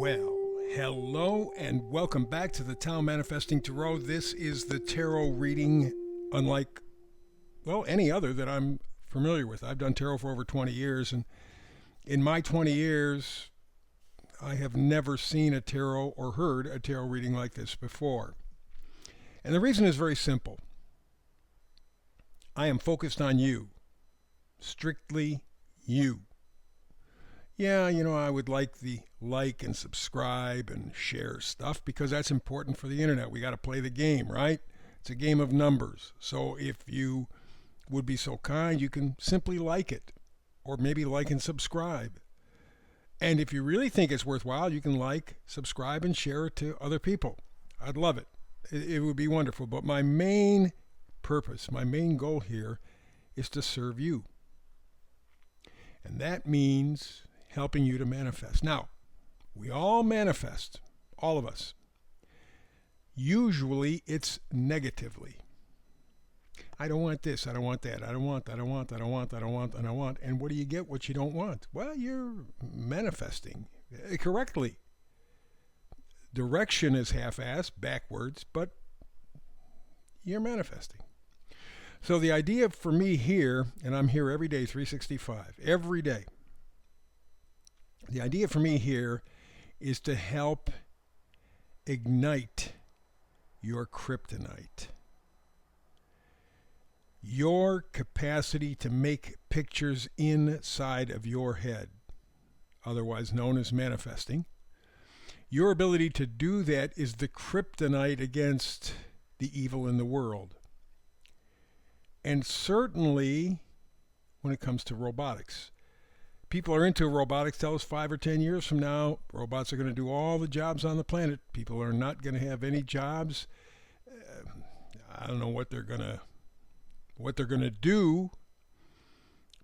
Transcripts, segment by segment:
Well, hello and welcome back to the Tao Manifesting Tarot. This is the tarot reading unlike, any other that I'm familiar with. I've done tarot for over 20 years, and in my 20 years, I have never seen a tarot or heard a tarot reading like this before. And the reason is very simple. I am focused on you. Strictly you. Yeah, I would like the like and subscribe and share stuff because that's important for the internet. We got to play the game, right? It's a game of numbers. So if you would be so kind, you can simply like it or maybe like and subscribe. And if you really think it's worthwhile, you can like, subscribe, and share it to other people. I'd love it. It would be wonderful. But my main purpose, my main goal here is to serve you. And that means helping you to manifest. Now, we all manifest, all of us. Usually it's negatively. I don't want this, I don't want that, I don't want, I don't want, I don't want, I don't want, I don't want. And what do you get? What you don't want? Well, you're manifesting correctly. Direction is half-assed, backwards, but you're manifesting. So the idea for me here, and I'm here every day, 365, every day. The idea for me here is to help ignite your kryptonite. Your capacity to make pictures inside of your head, otherwise known as manifesting. Your ability to do that is the kryptonite against the evil in the world. And certainly when it comes to robotics. People are into robotics. Tell us 5 or 10 years from now, robots are going to do all the jobs on the planet. People are not going to have any jobs. I don't know what they're going to do,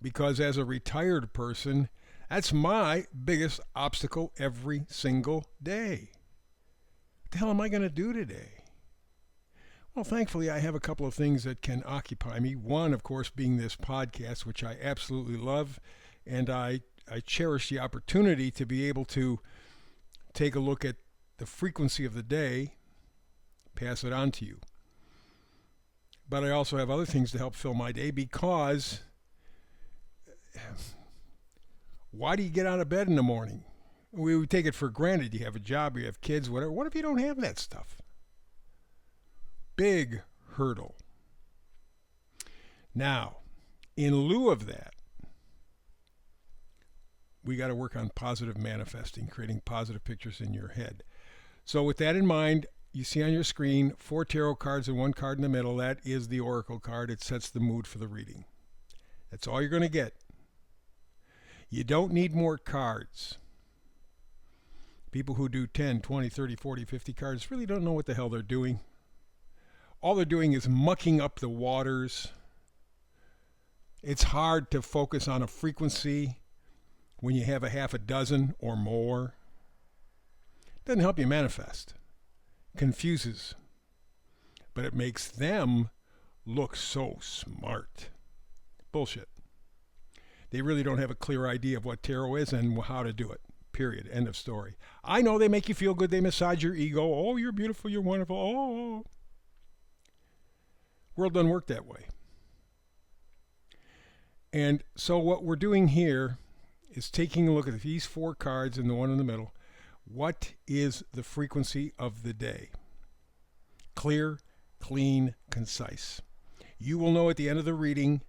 because as a retired person, that's my biggest obstacle every single day. What the hell am I going to do today? Well, thankfully, I have a couple of things that can occupy me. One, of course, being this podcast, which I absolutely love. And I cherish the opportunity to be able to take a look at the frequency of the day, pass it on to you. But I also have other things to help fill my day, because why do you get out of bed in the morning? We take it for granted. You have a job, you have kids, whatever. What if you don't have that stuff? Big hurdle. Now, in lieu of that, we got to work on positive manifesting, creating positive pictures in your head. So with that in mind, you see on your screen 4 tarot cards and 1 card in the middle. That is the oracle card. It sets the mood for the reading. That's all you're going to get. You don't need more cards. People who do 10, 20, 30, 40, 50 cards really don't know what the hell they're doing. All they're doing is mucking up the waters. It's hard to focus on a frequency when you have a half a dozen or more. Doesn't help you manifest. Confuses. But it makes them look so smart. Bullshit. They really don't have a clear idea of what tarot is and how to do it. Period. End of story. I know they make you feel good. They massage your ego. Oh, you're beautiful. You're wonderful. Oh. World doesn't work that way. And so what we're doing here is taking a look at these 4 cards and the one in the middle. What is the frequency of the day? Clear, clean, concise. You will know at the end of the reading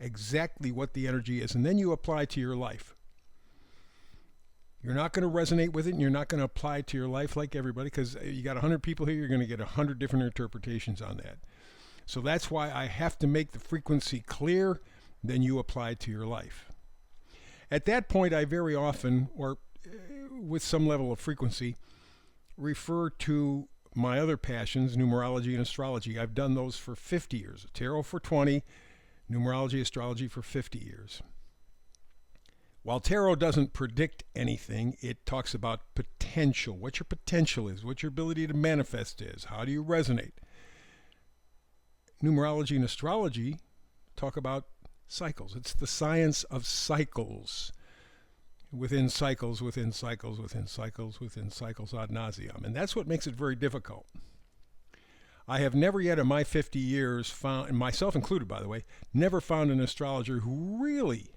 exactly what the energy is, and then you apply it to your life. You're not going to resonate with it, and you're not going to apply it to your life like everybody, because you got 100 people here, you're going to get 100 different interpretations on that. So that's why I have to make the frequency clear, then you apply it to your life. At that point, I very often, or with some level of frequency, refer to my other passions, numerology and astrology. I've done those for 50 years. Tarot for 20, numerology, astrology for 50 years. While tarot doesn't predict anything, it talks about potential, what your potential is, what your ability to manifest is, how do you resonate. Numerology and astrology talk about cycles. It's the science of cycles. within cycles, within cycles, within cycles, within cycles ad nauseum. And that's what makes it very difficult. I have never yet in my 50 years found, and myself included by the way, never found an astrologer who really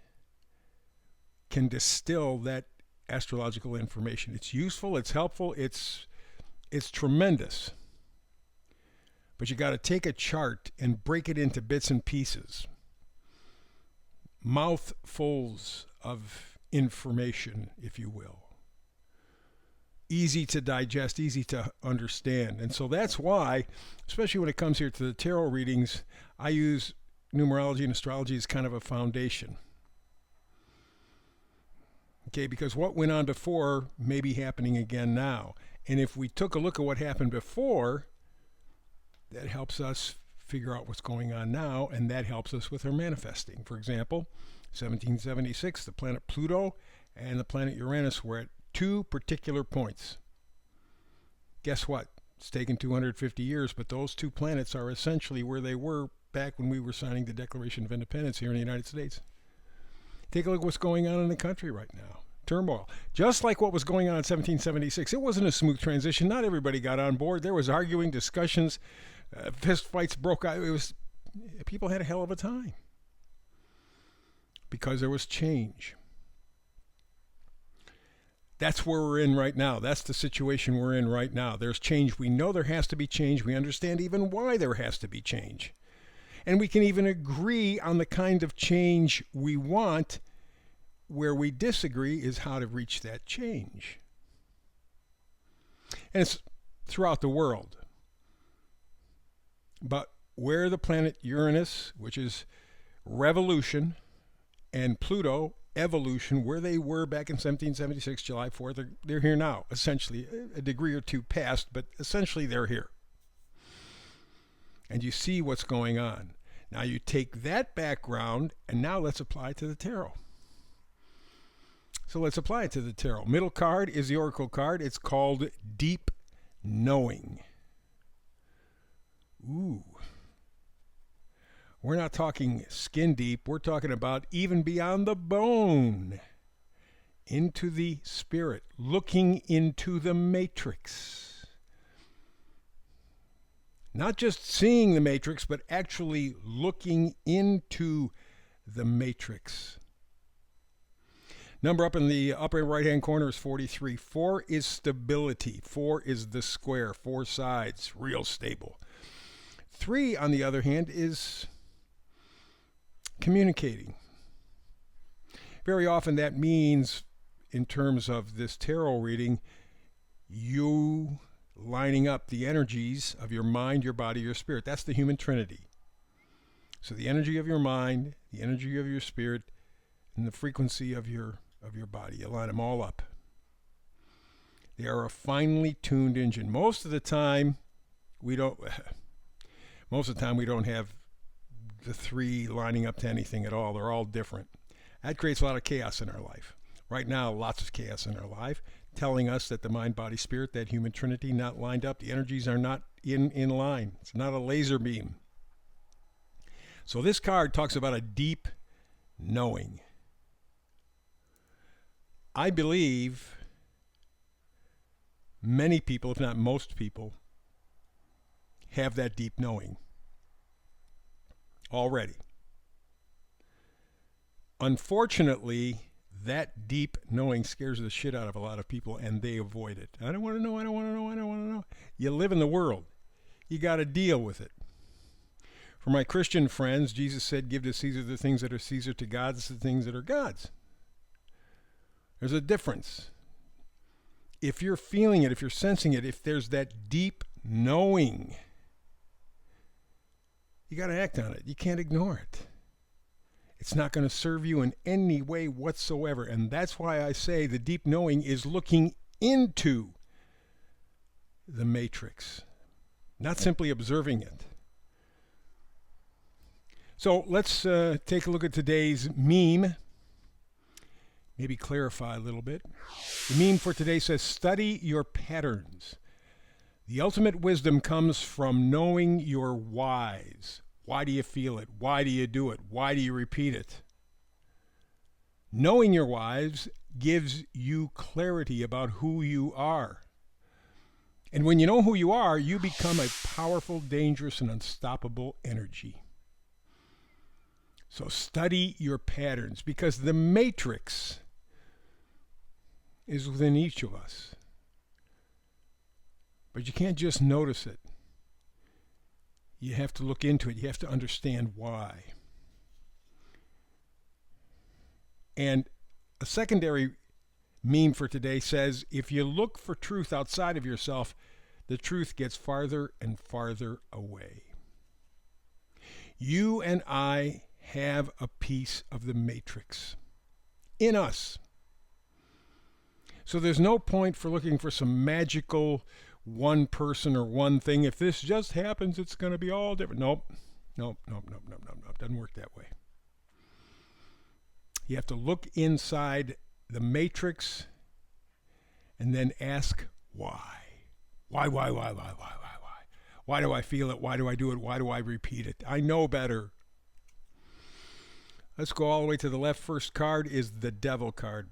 can distill that astrological information. It's useful, it's helpful, it's tremendous. But you got to take a chart and break it into bits and pieces. Mouthfuls of information, if you will. Easy to digest, easy to understand. And so that's why, especially when it comes here to the tarot readings, I use numerology and astrology as kind of a foundation. Okay, because what went on before may be happening again now. And if we took a look at what happened before, that helps us figure out what's going on now, and that helps us with our manifesting. For example, 1776, the planet Pluto and the planet Uranus were at two particular points. Guess what? It's taken 250 years, but those two planets are essentially where they were back when we were signing the Declaration of Independence here in the United States. Take a look at what's going on in the country right now. Turmoil. Just like what was going on in 1776. It wasn't a smooth transition. Not everybody got on board. There was arguing, discussions, fist fights broke out. People had a hell of a time because there was change. That's where we're in right now. That's the situation we're in right now. There's change. We know there has to be change. We understand even why there has to be change. And we can even agree on the kind of change we want. Where we disagree is how to reach that change. And it's throughout the world. But where the planet Uranus, which is revolution, and Pluto, evolution, where they were back in 1776, July 4th, they're here now, essentially. A degree or two past, but essentially they're here. And you see what's going on. Now you take that background, and now let's apply it to the tarot. So let's apply it to the tarot. Middle card is the Oracle card. It's called Deep Knowing. Ooh. We're not talking skin deep. We're talking about even beyond the bone. Into the spirit. Looking into the matrix. Not just seeing the matrix, but actually looking into the matrix. Number up in the upper right-hand corner is 43. 4 is stability. 4 is the square. 4 sides, real stable. 3, on the other hand, is communicating. Very often that means, in terms of this tarot reading, you lining up the energies of your mind, your body, your spirit. That's the human trinity. So the energy of your mind, the energy of your spirit, and the frequency of your body. You line them all up. They are a finely tuned engine. Most of the time we don't have the 3 lining up to anything at all. They're all different. That creates a lot of chaos in our life. Right now, lots of chaos in our life, telling us that the mind, body, spirit, that human trinity, not lined up. The energies are not in line. It's not a laser beam. So this card talks about a deep knowing. I believe many people, if not most people, have that deep knowing already. Unfortunately, that deep knowing scares the shit out of a lot of people, and they avoid it. I don't want to know, I don't want to know, I don't want to know. You live in the world. You got to deal with it. For my Christian friends, Jesus said, give to Caesar the things that are Caesar, to God the things that are God's. There's a difference. If you're feeling it, if you're sensing it, if there's that deep knowing, you got to act on it. You can't ignore it. It's not going to serve you in any way whatsoever. And that's why I say the deep knowing is looking into the matrix, not simply observing it. So let's take a look at today's meme. Maybe clarify a little bit. The meme for today says, study your patterns. The ultimate wisdom comes from knowing your whys. Why do you feel it? Why do you do it? Why do you repeat it? Knowing your whys gives you clarity about who you are. And when you know who you are, you become a powerful, dangerous, and unstoppable energy. So study your patterns, because the matrix is within each of us. But you can't just notice it. You have to look into it. You have to understand why. And a secondary meme for today says, if you look for truth outside of yourself, the truth gets farther and farther away. You and I have a piece of the matrix in us. So there's no point for looking for some magical one person or one thing. If this just happens, it's going to be all different. Nope. Doesn't work that way. You have to look inside the matrix and then ask why. Why? Why do I feel it? Why do I do it? Why do I repeat it? I know better. Let's go all the way to the left. First card is the Devil card.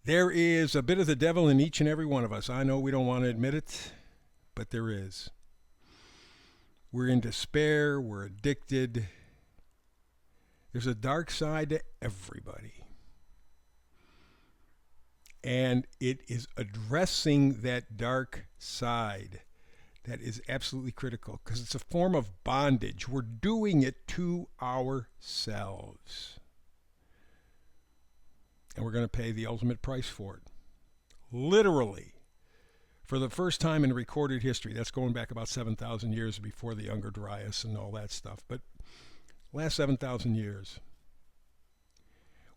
There is a bit of the devil in each and every one of us. I know we don't want to admit it, but there is. We're in despair. We're addicted. There's a dark side to everybody. And it is addressing that dark side that is absolutely critical, because it's a form of bondage. We're doing it to ourselves. And we're going to pay the ultimate price for it. Literally. For the first time in recorded history. That's going back about 7,000 years before the Younger Dryas and all that stuff. But last 7,000 years,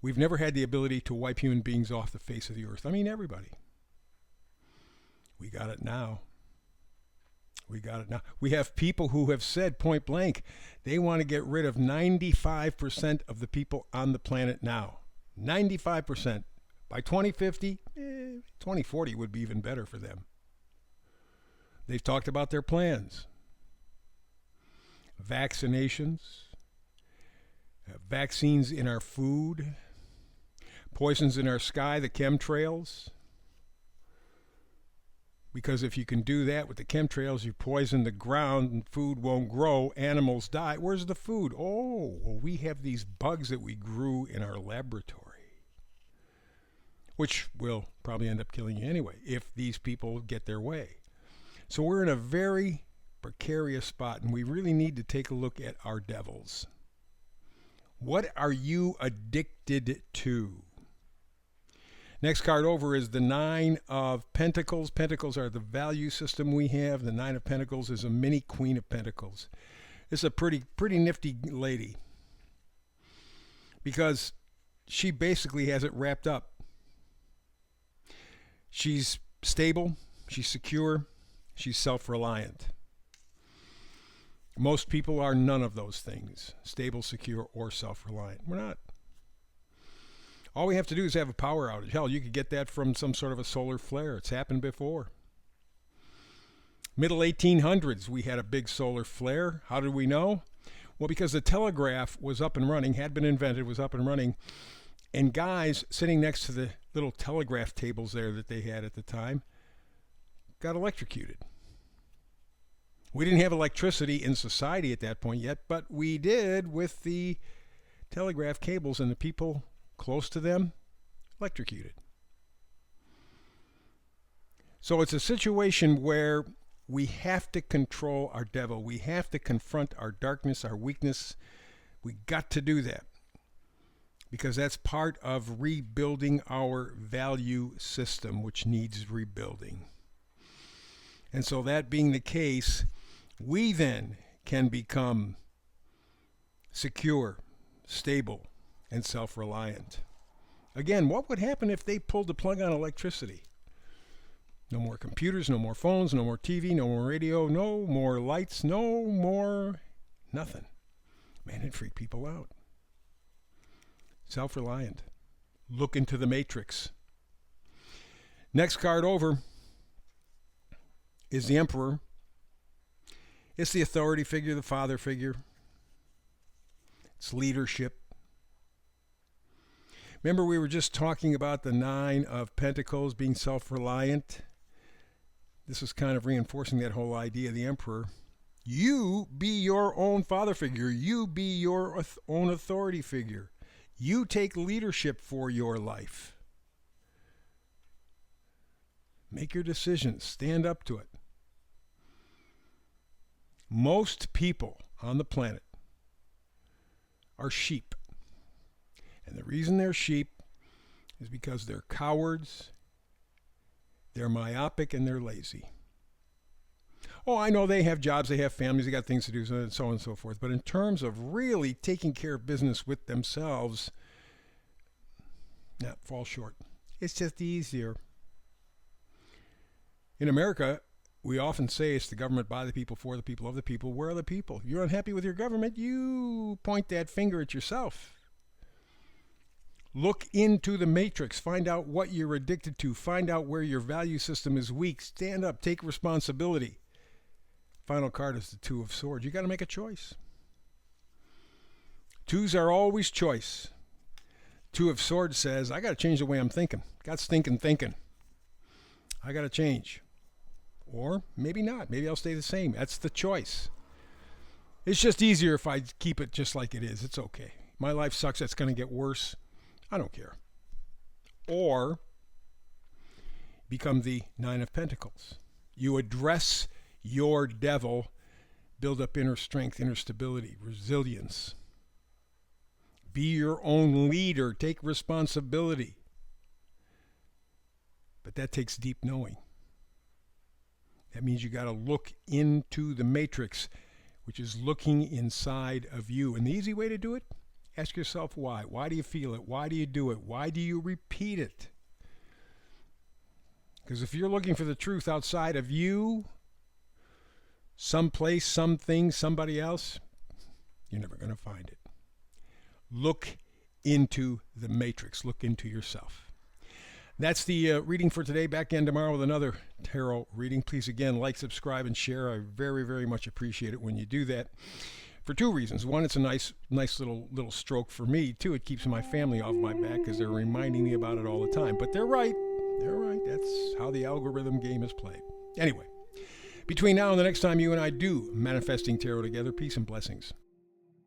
we've never had the ability to wipe human beings off the face of the earth. I mean, everybody. We got it now. We have people who have said point blank they want to get rid of 95% of the people on the planet now. 95%. By 2050, 2040 would be even better for them. They've talked about their plans. Vaccinations, vaccines in our food, poisons in our sky, the chemtrails. Because if you can do that with the chemtrails, you poison the ground and food won't grow, animals die. Where's the food? Oh, well, we have these bugs that we grew in our laboratory, which will probably end up killing you anyway if these people get their way. So we're in a very precarious spot, and we really need to take a look at our devils. What are you addicted to? Next card over is the Nine of Pentacles. Pentacles are the value system we have. The Nine of Pentacles is a mini Queen of Pentacles. This is a pretty nifty lady, because she basically has it wrapped up. She's stable, she's secure, she's self-reliant. Most people are none of those things, stable, secure, or self-reliant. We're not. All we have to do is have a power outage. Hell, you could get that from some sort of a solar flare. It's happened before. Middle 1800s, we had a big solar flare. How did we know? Well, because the telegraph was up and running, had been invented, was up and running, and guys sitting next to the little telegraph tables there that they had at the time got electrocuted. We didn't have electricity in society at that point yet, but we did with the telegraph cables, and the people close to them electrocuted. So it's a situation where we have to control our devil. We have to confront our darkness, our weakness. We got to do that, because that's part of rebuilding our value system, which needs rebuilding. And so that being the case, we then can become secure, stable, and self-reliant. Again, what would happen if they pulled the plug on electricity? No more computers, no more phones, no more TV, no more radio, no more lights, no more nothing. Man, it'd freak people out. Self-reliant. Look into the matrix. Next card over is the Emperor. It's the authority figure, the father figure. It's leadership. Remember, we were just talking about the Nine of Pentacles being self-reliant. This is kind of reinforcing that whole idea of the Emperor. You be your own father figure. You be your own authority figure. You take leadership for your life. Make your decisions. Stand up to it. Most people on the planet are sheep. And the reason they're sheep is because they're cowards, they're myopic, and they're lazy. Oh, I know they have jobs, they have families, they got things to do, and so on and so forth. But in terms of really taking care of business with themselves, fall short. It's just easier. In America, we often say it's the government by the people, for the people, of the people. Where are the people? If you're unhappy with your government, you point that finger at yourself. Look into the matrix. Find out what you're addicted to. Find out where your value system is weak. Stand up. Take responsibility. Final card is the Two of Swords. You got to make a choice. Twos are always choice. Two of Swords says, I got to change the way I'm thinking. Got stinking thinking. I got to change. Or maybe not. Maybe I'll stay the same. That's the choice. It's just easier if I keep it just like it is. It's okay. My life sucks. It's going to get worse. I don't care. Or become the Nine of Pentacles. You address your devil, build up inner strength, inner stability, resilience. Be your own leader. Take responsibility. But that takes deep knowing. That means you got to look into the matrix, which is looking inside of you. And the easy way to do it, ask yourself why. Why do you feel it? Why do you do it? Why do you repeat it? Because if you're looking for the truth outside of you, someplace, something, somebody else, you're never going to find it. Look into the matrix. Look into yourself. That's the reading for today. Back again tomorrow with another tarot reading. Please, again, like, subscribe, and share. I very, very much appreciate it when you do that. For two reasons. One, it's a nice little stroke for me. Two, it keeps my family off my back because they're reminding me about it all the time. But they're right. They're right. That's how the algorithm game is played. Anyway, between now and the next time you and I do Manifesting Tarot together, peace and blessings.